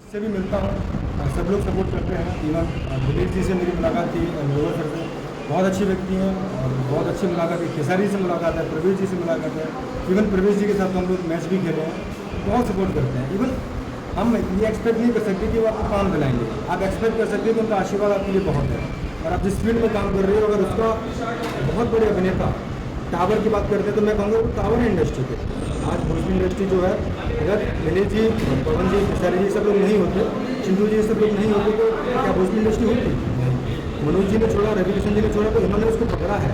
से भी मिलता हूँ, सब लोग सपोर्ट करते हैं। इवन दिलीप जी से मेरी मुलाकात थी, मनोहर सर से, बहुत अच्छे व्यक्ति हैं और बहुत अच्छी मुलाकात है। खेसारी से मुलाकात है, प्रवेश जी से मुलाकात है। इवन प्रवेश जी के साथ हम लोग मैच भी खेले हैं, बहुत सपोर्ट करते हैं। इवन हम ये एक्सपेक्ट नहीं कर सकते कि वो आपको काम दिलाएंगे, आप एक्सपेक्ट कर सकते हैं कि उनका आशीर्वाद आपके लिए बहुत है। और आप जिस फील्ड में काम कर रहे हो, अगर उसका बहुत बड़े अभिनेता टावर की बात करते हैं तो मैं कहूँगा वो टावर है इंडस्ट्री के। आज भोजपुरी इंडस्ट्री जो है, अगर दिलीप जी, पवन जी, खेसारी जी सब लोग नहीं होते, चिंटू जी सब लोग नहीं होते तो क्या भोजपुरी इंडस्ट्री होती? मनोज जी ने छोड़ा, रवि किशन जी ने छोड़ा, तो इन्होंने उसको पकड़ा है,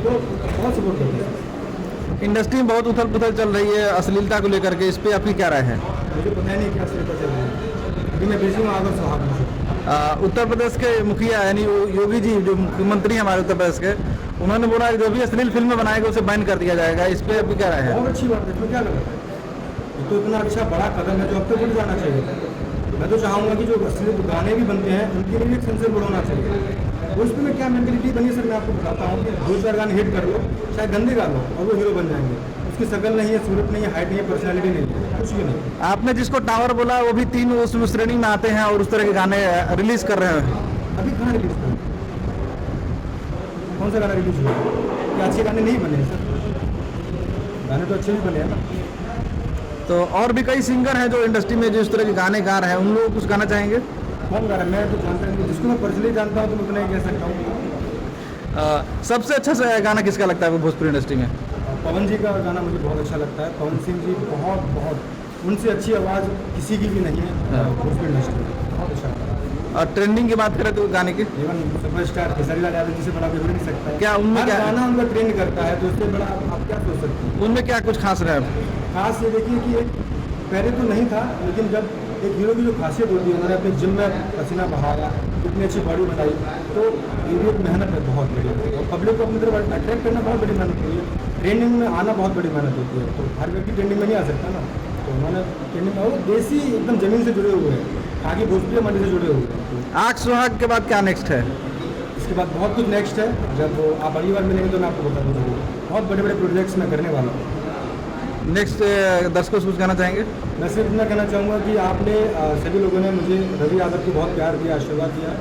तो बहुत सपोर्ट करते हैं। इंडस्ट्री में बहुत उथल पुथल चल रही है अश्लीलता को लेकर के, इस पे आपकी क्या राय है? मुझे पता ही नहीं क्या श्रेता चल रही है, अभी मैं बिजी हूँ आगर सुहाग में। उत्तर प्रदेश के मुखिया यानी योगी जी जो मुख्यमंत्री हमारे उत्तर प्रदेश के, उन्होंने बोला कि जो भी अश्लील फिल्में बनाएगा उसे बैन कर दिया जाएगा, इस पे आपकी क्या राय है? बहुत अच्छी बात है, इसमें क्या गलत है? ये तो इतना अच्छा बड़ा कदम है जो अब तक उठ जाना चाहिए। मैं तो चाहूँगा कि जो अश्लील गाने भी बनते हैं उनके लिए एक सेंसर बोर्ड होना चाहिए। भोजपुरी में क्या मेंटलिटी बनी है सर, मैं आपको बताता हूँ कि 2-4 गाने हिट कर लो, चाहे गंदे गा लो, और वो हीरो बन जाएंगे। उसकी शकल नहीं है, सूरत नहीं है, हाइट नहीं है, पर्सनैलिटी नहीं है, कुछ भी नहीं। आपने जिसको टावर बोला वो भी 3 उस श्रेणी में आते हैं और उस तरह के गाने रिलीज कर रहे हैं। अभी कहाँ रिलीज कर, कौन सा गाना रिलीज हुआ? क्या अच्छे गाने नहीं बने हैं सर? गाने तो अच्छे भी बने हैं ना। तो और भी कई सिंगर हैं जो इंडस्ट्री में जिस तरह के गाने गा रहे हैं, उन लोगों को कुछ गाना चाहेंगे? कौन गा रहा है मैं तो जानता नहीं, जिसको मैं पर्सनली जानता हूँ तो मैं उतना ही कह सकता हूँ। सबसे अच्छा से गाना किसका लगता है भोजपुरी इंडस्ट्री में? पवन जी का गाना मुझे बहुत अच्छा लगता है। पवन सिंह जी बहुत उनसे अच्छी आवाज़ किसी की भी नहीं है भोजपुरी इंडस्ट्री में, बहुत अच्छा। और ट्रेंडिंग की बात करें तो गाने की इवन सुपरस्टार खेसारी लाल यादव जी से बड़ा भी हो नहीं सकता है। क्या उनमें क्या गाना उनका ट्रेंड करता है, तो उससे बड़ा आप क्या सोच सकते हैं? उनमें क्या कुछ खास रहा है? खास ये देखिए कि एक पहले तो नहीं था, लेकिन जब एक हीरो की जो खासियत होती है, उन्होंने अपने जिम में पसीना बहाया, इतनी अच्छी बॉडी बनाई, तो ये भी एक मेहनत है बहुत बड़ी। और पब्लिक को अपनी तरफ अट्रैक्ट करना बहुत बड़ी मेहनत होती है, ट्रेंडिंग में आना बहुत बड़ी मेहनत होती है। तो हर व्यक्ति ट्रेंडिंग में नहीं आ सकता ना, तो उन्होंने ट्रेंडिंग में, वो देसी एकदम ज़मीन से जुड़े हुए हैं, आगे भोजपुरी मंडी से जुड़े हुए हैं। आग सुहाग के बाद क्या नेक्स्ट है? इसके बाद बहुत कुछ नेक्स्ट है, जब आप अगली बार मिलेंगे तो मैं आपको बता दूँगा। बहुत बड़े बड़े प्रोजेक्ट्स मैं करने वाला हूँ। नेक्स्ट दर्शकों से कुछ कहना चाहेंगे? मैं सिर्फ इतना कहना चाहूँगा कि आपने सभी लोगों ने मुझे रवि यादव को बहुत प्यार दिया, आशीर्वाद दिया,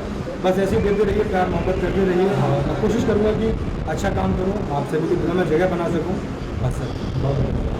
बस ऐसे ही देते रहिए, प्यार मोहब्बत करते रहिए। मैं कोशिश करूँगा कि अच्छा काम करूँ, आप सभी के दिलों में जगह बना सकूँ, बस सर बहुत